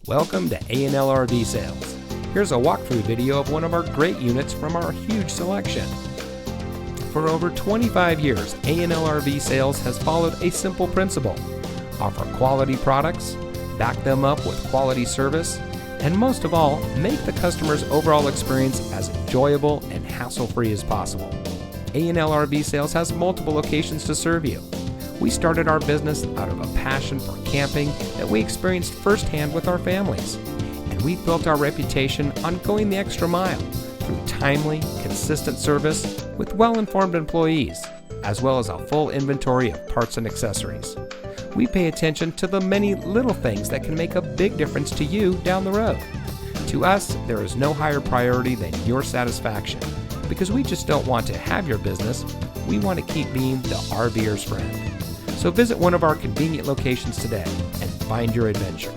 Welcome to A&L RV Sales. Here's a walkthrough video of one of our great units from our huge selection. For over 25 years, A&L RV Sales has followed a simple principle: offer quality products, back them up with quality service, and most of all, make the customer's overall experience as enjoyable and hassle-free as possible. A&L RV Sales has multiple locations to serve you. We started our business out of a passion for camping that we experienced firsthand with our families, and we built our reputation on going the extra mile through timely, consistent service with well-informed employees, as well as a full inventory of parts and accessories. We pay attention to the many little things that can make a big difference to you down the road. To us, there is no higher priority than your satisfaction, because we just don't want to have your business, we want to keep being the RVer's friend. So visit one of our convenient locations today and find your adventure.